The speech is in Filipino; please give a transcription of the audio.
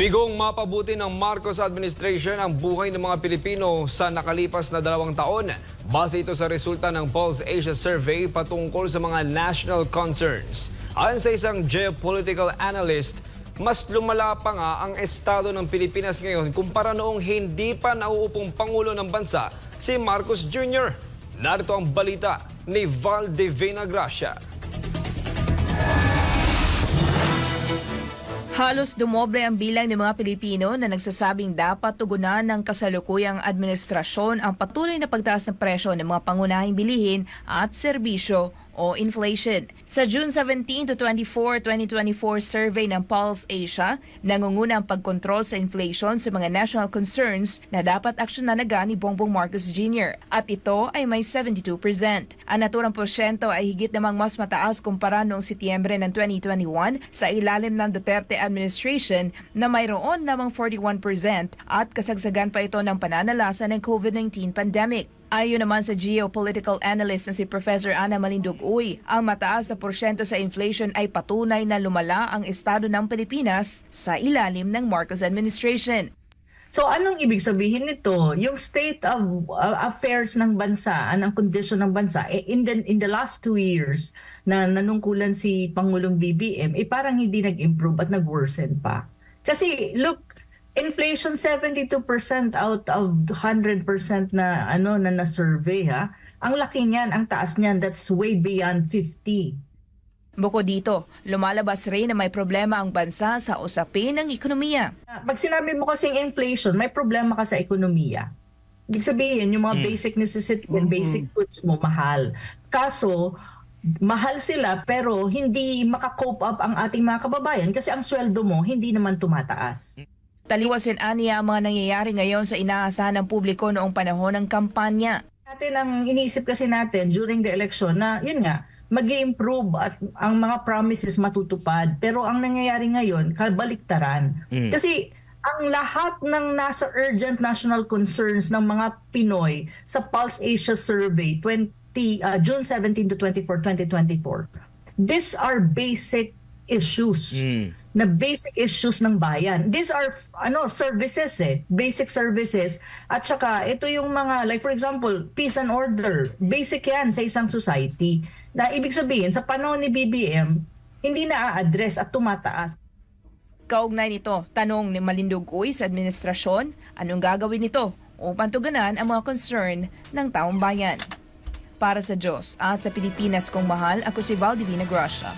Bigong mapabuti ng Marcos administration ang buhay ng mga Pilipino sa nakalipas na 2 taon. Base ito sa resulta ng Pulse Asia Survey patungkol sa mga national concerns. Ayon sa isang geopolitical analyst, mas lumala pa nga ang estado ng Pilipinas ngayon kumpara noong hindi pa nauupong Pangulo ng bansa si Marcos Jr. Narito ang balita ni Val Divina Gracia. Halos dumoble ang bilang ng mga Pilipino na nagsasabing dapat tugunan ng kasalukuyang administrasyon ang patuloy na pagtaas ng presyo ng mga pangunahing bilihin at serbisyo o inflation. Sa June 17 to 24, 2024 survey ng Pulse Asia, nangunguna ang pagkontrol sa inflation sa mga national concerns na dapat aksyonan agad ni Bongbong Marcos Jr. At ito ay may 72%. Ang naturang porsyento ay higit namang mas mataas kumpara noong Setyembre ng 2021 sa ilalim ng Duterte administration na mayroon lamang 41% at kasagsagan pa ito ng pananalasa ng COVID-19 pandemic. Ayon naman sa geopolitical analyst na si Professor Ana Malindugoy, ang mataas sa porsyento sa inflation ay patunay na lumala ang estado ng Pilipinas sa ilalim ng Marcos administration. So anong ibig sabihin nito? Yung state of affairs ng bansa, ang kondisyon ng bansa, in the last 2 years na nanungkulan si Pangulong BBM, parang hindi nag-improve at nag-worsen pa. Kasi look, inflation 72% out of 100% na na-survey ha. Ang laki niyan, ang taas niyan, that's way beyond 50. Bukod dito, lumalabas rin na may problema ang bansa sa usapin ng ekonomiya. Pag sinabi mo kasing inflation, may problema ka sa ekonomiya. Ibig sabihin, yung mga basic necessity and basic goods mo mahal. Kaso, mahal sila pero hindi makakope up ang ating mga kababayan kasi ang sweldo mo hindi naman tumataas. Taliwasin aniya ang mga nangyayari ngayon sa inaasahan ng publiko noong panahon ng kampanya. Ang iniisip kasi natin during the election na yun nga, mag-i-improve at ang mga promises matutupad. Pero ang nangyayari ngayon, kabaliktaran. Kasi ang lahat ng nasa urgent national concerns ng mga Pinoy sa Pulse Asia Survey June 17 to 24, 2024, these are basic issues. Na basic issues ng bayan. These are services basic services. At saka ito yung mga like for example, peace and order. Basic yan sa isang society. Na ibig sabihin sa panahon ni BBM, hindi na-address at tumataas. Kaugnay nito, tanong ni Malindugoy sa administrasyon, anong gagawin nito upang tugunan ang mga concern ng taong bayan? Para sa Diyos at sa Pilipinas kong mahal, ako si Val Divina Gracia.